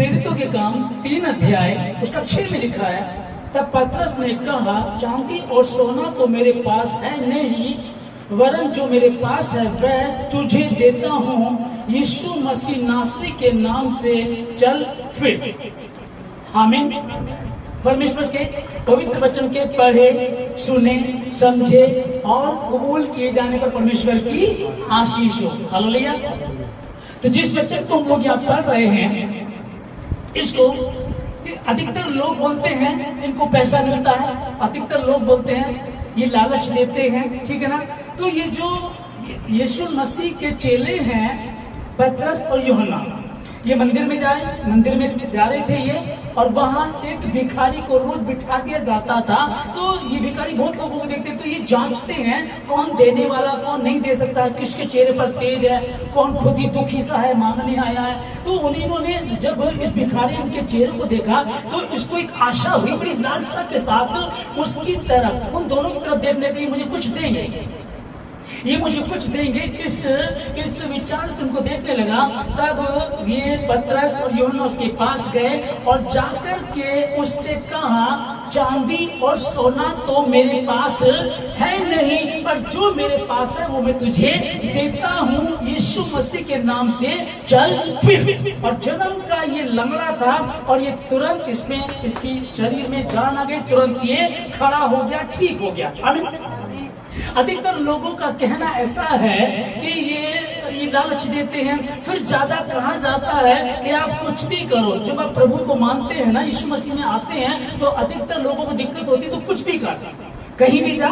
प्रेरितों के काम 3 अध्याय उसका 6 में लिखा है, तब पतरस ने कहा, चांदी और सोना तो मेरे पास है नहीं, वरन जो मेरे पास है वह तुझे देता हूँ। यीशु मसीह नासरी के नाम से चल फिर। आमीन। परमेश्वर के पवित्र वचन के पढ़े, सुने, समझे और कबूल किए जाने पर परमेश्वर की आशीष हो। हालेलुया। तो जिस वचन को हम लोग यहाँ पढ़ रहे हैं, इसको अधिकतर लोग बोलते हैं इनको पैसा मिलता है, अधिकतर लोग बोलते हैं ये लालच देते हैं, ठीक है ना। तो ये जो यीशु मसीह के चेले हैं पतरस और यूहन्ना, ये मंदिर में जा रहे थे ये, और वहां एक भिखारी को रोज बिठा दिया जाता था। तो ये भिखारी बहुत लोगों को देखते तो ये जांचते हैं कौन देने वाला, कौन नहीं दे सकता, किसके चेहरे पर तेज है, कौन खुद ही दुखी सा है, मांगने आया है। तो उन्होंने जब इस भिखारी के चेहरे को देखा तो इसको एक आशा हुई, बड़ी लालसा के साथ उसकी तरफ, उन दोनों की तरफ देखने गई, मुझे कुछ देंगे, ये मुझे कुछ देंगे, इस विचार से उनको देखने लगा। तब ये पतरस और यूहन्ना उसके पास गए और जाकर के उससे कहा, चांदी और सोना तो मेरे पास है नहीं, पर जो मेरे पास है वो मैं तुझे देता हूँ। यीशु मसीह के नाम से चल फिर। और जन्म का ये लंगड़ा था और ये तुरंत इसकी शरीर में जान आ गई, तुरंत ये खड़ा हो गया, ठीक हो गया। आमीन। अधिकतर लोगों का कहना ऐसा है कि ये लालच देते हैं, फिर ज्यादा कहा जाता है कि आप कुछ भी करो। जब आप प्रभु को मानते हैं ना, यीशु मसीह में आते हैं, तो अधिकतर लोगों को दिक्कत होती है, तो कुछ भी कर, कहीं भी जा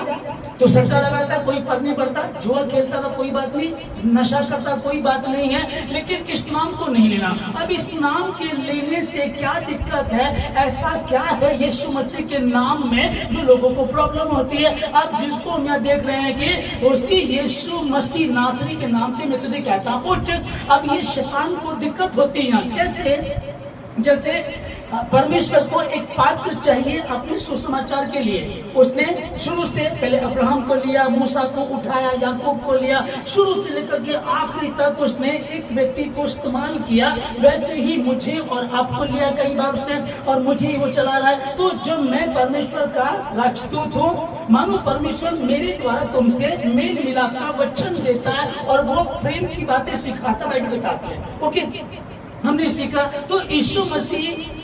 तो सट्टा लगाता, कोई फर्क नहीं पड़ता, जुआ खेलता था कोई बात नहीं, नशा करता कोई बात नहीं है, लेकिन इस नाम को नहीं लेना। अब इस नाम के लेने से क्या दिक्कत है, ऐसा क्या है यीशु मसीह के नाम में जो लोगों को प्रॉब्लम होती है। अब जिसको हम यहाँ देख रहे हैं कि उसी यीशु मसीह नासरी के नाम से मैं तुझे कहता हूँ उठ। अब ये शैतान को दिक्कत होती है। कैसे? जैसे परमेश्वर को एक पात्र चाहिए अपने सुसमाचार के लिए। उसने शुरू से पहले अब्राहम को लिया, मूसा को उठाया, याकूब को लिया, शुरू से लेकर के आखिरी तक उसने एक व्यक्ति को इस्तेमाल किया। वैसे ही मुझे और आपको लिया कई बार उसने, और मुझे ही वो चला रहा है। तो जब मैं परमेश्वर का राजदूत हूँ, मानो परमेश्वर मेरे द्वारा तुमसे मेल मिलाप का वचन देता है और वो प्रेम की बातें सिखाता, बाइबल बताते हैं। ओके, हमने सीखा। तो यीशु मसीह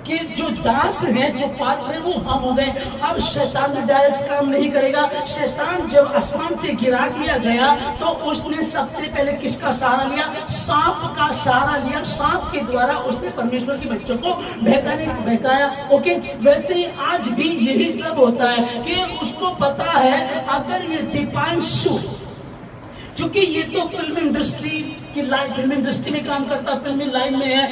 के जो दास हैं, जो पात्र हैं, वो हम हो गए। अब शैतान डायरेक्ट काम नहीं करेगा। शैतान जब आसमान से गिरा दिया गया तो उसने सबसे पहले किसका सहारा लिया? सांप का सहारा लिया। सांप के द्वारा उसने परमेश्वर के बच्चों को बहकाया। ओके, वैसे ही आज भी यही सब होता है कि उसको पता है अगर ये दीपांशु, चूंकि ये तो फिल्म इंडस्ट्री में काम करता, फिल्मी लाइन में है,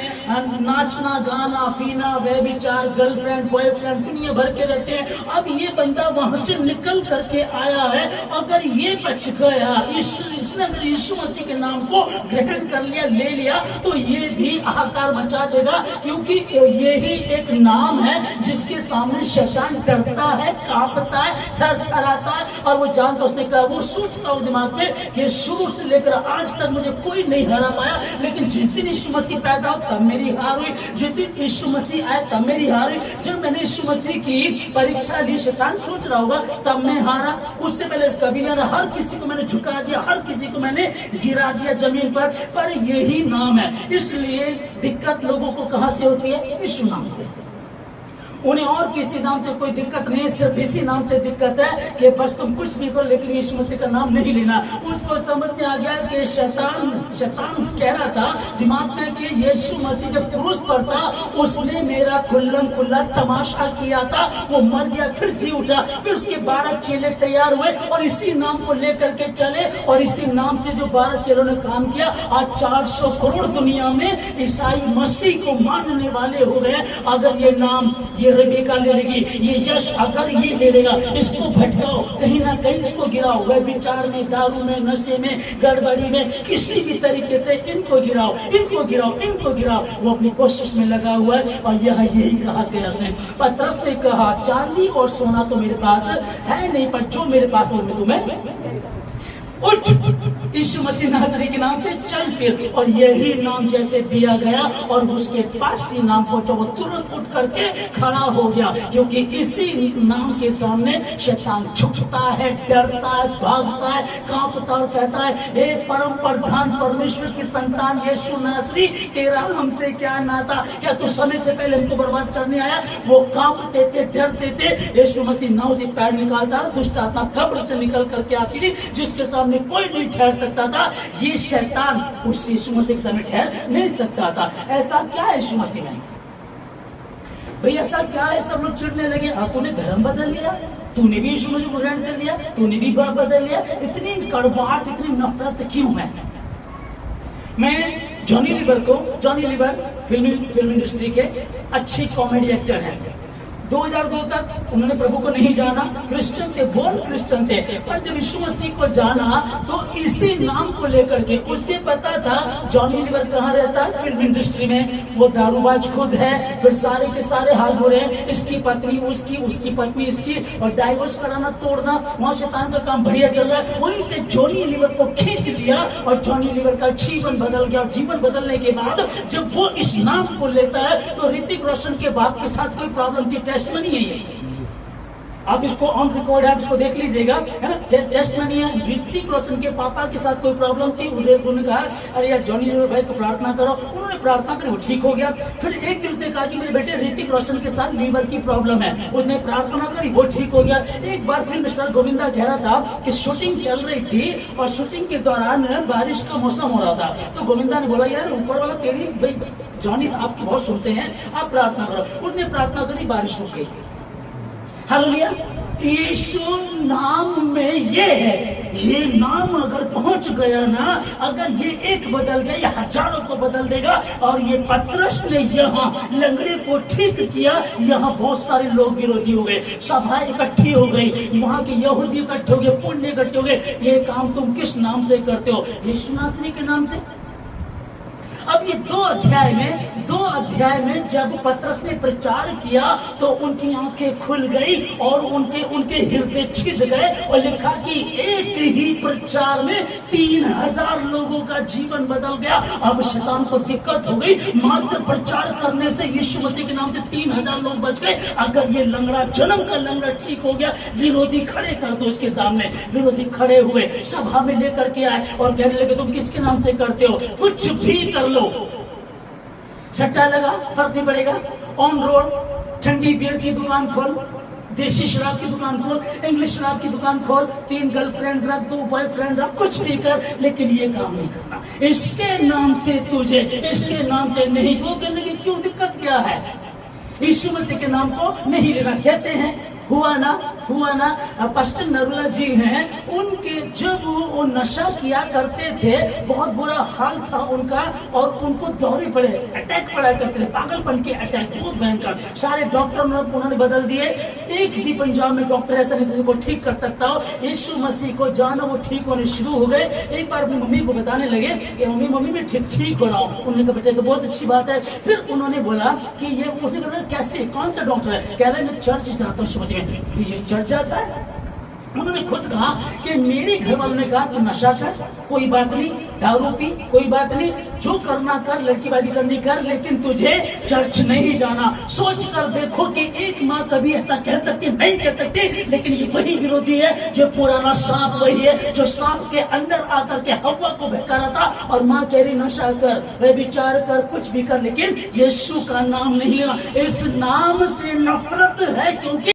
नाचना, गाना, पीना, व्यभिचार, गर्लफ्रेंड, बॉयफ्रेंड, दुनिया भर के रहते हैं। अब ये बंदा वहां से निकल करके आया है, अगर ये बच गया, इसने अगर यीशु मसीह के नाम को ग्रहण कर लिया, ले लिया, तो ये भी हाहाकार मचा देगा, क्योंकि यही एक नाम है जिसके सामने शैतान डरता है, कांपता है, थरथराता है। और वो जानता, उसने कहा, वो सोचता हूँ दिमाग में कि शुरू से लेकर आज तक मुझे कोई नहीं हरा पाया, लेकिन जिस दिन यीशु मसीह पैदा हो तब मेरी हार हुई, जिस दिन यीशु मसीह आए तब मेरी हार हुई। जब मैंने यीशु मसीह की परीक्षा ली, शैतान सोच रहा होगा तब मैं हारा, उससे पहले कभी नहीं। हर किसी को मैंने झुका दिया, हर किसी को मैंने गिरा दिया जमीन पर यही नाम है। इसलिए दिक्कत लोगों को कहां से होती है? यीशु नाम से। उन्हें और किसी नाम से कोई दिक्कत नहीं, सिर्फ इसी नाम से दिक्कत है कि बस तुम कुछ भी करो लेकिन यीशु मसीह का नाम नहीं लेना। उसको समझ में आ गया कि शैतान कह रहा था दिमाग में कि यीशु मसीह जब क्रूस पर था उसने मेरा खुल्लम खुल्ला तमाशा किया था, वो मर गया फिर जी उठा, फिर उसके 12 चेले तैयार हुए और इसी नाम को लेकर के चले, और इसी नाम से जो 12 चेलों ने काम किया, आज 400 करोड़ दुनिया में ईसाई मसीह को मानने वाले हो गए। अगर ये नाम, ये रेबेका ले लेगी, ये यश अगर ये ले लेगा, इसको भटकाओ, कहीं ना कहीं इसको गिराओ, वह विचार में, दारू में, नशे में, गड़बड़ी में, किसी भी तरीके से इनको गिराओ, इनको गिराओ, इनको गिराओ। वो अपनी कोशिश में लगा हुआ है। और यही कहा गया उसने, पतरस ने कहा, चांदी और सोना तो मेरे पास है नहीं, पर जो मेरे पास है वो मैं तुम्हें। उठ, यीशु मसीह नासरी के नाम से चल फिर। और यही नाम जैसे दिया गया और उसके पास ही नाम पहुंचा, वो तुरंत उठ करके खड़ा हो गया, क्योंकि इसी नाम के सामने शैतान झुकता है, डरता है, भागता है, कांपता और कहता है, हे परम प्रधान परमेश्वर की संतान यीशु नासरी, तेरा हमसे क्या नाता? क्या तू समय से पहले हमको बर्बाद करने आया? वो कांपते थे, डरते थे। यीशु मसीह नाव से पैर निकालता, दुष्ट आत्मा कब्र से निकल करके आती थी, जिसके सामने कोई नहीं ठहर सकता था। ये शैतान उस यीशु मसीह के सामने ठहर नहीं सकता था। ऐसा क्या है यीशु मसीह में? भाई ऐसा क्या है? सब लोग चिढ़ने लगे, तूने धर्म बदल लिया, तूने भी यीशु मसीह को ग्रहण कर लिया, तूने भी बाप बदल लिया, इतनी कड़वाहट, इतनी नफरत क्यों है? मैं जॉनी लीवर फिल्म इंडस्ट्री के अच्छे कॉमेडी एक्टर हैं। 2002 तक उन्होंने प्रभु को नहीं जाना, क्रिश्चियन थे, बोल क्रिश्चियन थे, पर जब यीशु मसीह को जाना तो इसी नाम को लेकर के उसने पता था जॉनी लीवर कहाँ रहता है, फिल्म इंडस्ट्री में। वो दारूबाज खुद है, फिर सारे के सारे हाल बुरे हैं, इसकी पत्नी उसकी, उसकी पत्नी इसकी, और डाइवोर्स कराना, तोड़ना, वहां शैतान का काम बढ़िया चल रहा है। वहीं से जॉनी लीवर को खींच लिया और जॉनी लीवर का जीवन बदल गया। और जीवन बदलने के बाद जब वो इस नाम को लेता है तो ऋतिक रोशन के बाप के साथ कोई प्रॉब्लम थी, टेस्ट नहीं है ये, आप इसको ऑन रिकॉर्ड है, आप इसको देख लीजिएगा, है ना, टेस्ट में नहीं है। ऋतिक रोशन के पापा के साथ कोई प्रॉब्लम थी, उन्होंने कहा अरे यार जॉनी लीवर भाई को प्रार्थना करो, उन्होंने प्रार्थना करी, वो ठीक हो गया। फिर एक दिन उसने कहा कि मेरे बेटे ऋतिक रोशन के साथ लीवर की प्रॉब्लम है, उसने प्रार्थना करी, वो ठीक हो गया। एक बार फिल्म स्टार गोविंदा कह रहा था कि शूटिंग चल रही थी और शूटिंग के दौरान बारिश का मौसम हो रहा था, तो गोविंदा ने बोला यार ऊपर वाला तेरी भाई जॉनी आपकी बहुत सुनते हैं, आप प्रार्थना करो। उसने प्रार्थना करी, बारिश रुक गई। हालेलुया। यीशु नाम में ये है, ये नाम अगर पहुंच गया ना, अगर ये एक बदल गया, ये हजारों को बदल देगा। और ये पतरस ने यहाँ लंगड़े को ठीक किया, यहाँ बहुत सारे लोग विरोधी हो गए, सभा इकट्ठी हो गई, वहां के यहूदी इकट्ठे हो गए, पुण्य इकट्ठे हो गए। ये काम तुम किस नाम से करते हो? यीशु नासरी के नाम से। अब ये दो अध्याय में जब पतरस ने प्रचार किया तो उनकी आंखें खुल गई और उनके हृदय छिद गए, और लिखा कि एक ही प्रचार में 3000 लोगों का जीवन बदल गया। अब शैतान को दिक्कत हो गई, मात्र प्रचार करने से यीशु मसीह के नाम से 3000 लोग बच गए। अगर ये लंगड़ा, जन्म का लंगड़ा ठीक हो गया, विरोधी खड़े कर दो उसके सामने। विरोधी खड़े हुए, सभा में लेकर के आए और कहने लगे तुम किसके नाम से करते हो? कुछ भी कर लो, सट्टा लगा, फर्क नहीं पड़ेगा, ऑन रोड ठंडी बियर की दुकान खोल, देसी शराब की दुकान खोल, इंग्लिश शराब की दुकान खोल, 3 गर्लफ्रेंड रख, 2 बॉयफ्रेंड रख, कुछ भी कर, लेकिन ये काम नहीं करना। इसके नाम से तुझे, इसके नाम से नहीं। वो कहने की क्यों दिक्कत क्या है? यीशु मसीह के नाम को नहीं लेना। कहते हैं हुआ ना पास्टर नरूला जी हैं, उनके जब वो नशा किया करते थे, बहुत बुरा हाल था उनका, और उनको दौरे पड़े, अटैक पड़ा करते थे, पागलपन के अटैक, बहुत भयंकर। सारे डॉक्टर उन्होंने बदल दिए, एक भी पंजाब में डॉक्टर ऐसा नहीं था जिनको ठीक कर सकता हो। यीशु मसीह को जाना, वो ठीक होने शुरू हो गए। एक बार अपनी मम्मी को बताने लगे कि मम्मी मैं ठीक हो रहा हूँ। उन्होंने कहा बेटे तो बहुत अच्छी बात है। फिर उन्होंने बोला कि ये, उसने कहा कैसे, कौन सा डॉक्टर है? कह रहे मैं चर्च जाता हूँ, ये चर्च जाता है। उन्होंने खुद कहा कि मेरे घर वालों ने कहा तू नशा कर, कोई बात नहीं, दारू पी, कोई बात नहीं, जो करना कर, लड़कीबाजी करनी कर, लेकिन तुझे चर्च नहीं जाना। सोच कर देखो कि एक माँ कभी ऐसा कह सकती, नहीं कह सकती, लेकिन ये वही विरोधी है जो पुराना सांप, वही है जो सांप के अंदर आकर के हवा को बहका रहा था। और माँ कह रही नशा कर, व्यभिचार कर, कुछ भी कर, लेकिन यीशु का नाम नहीं लेना। इस नाम से नफरत है, क्योंकि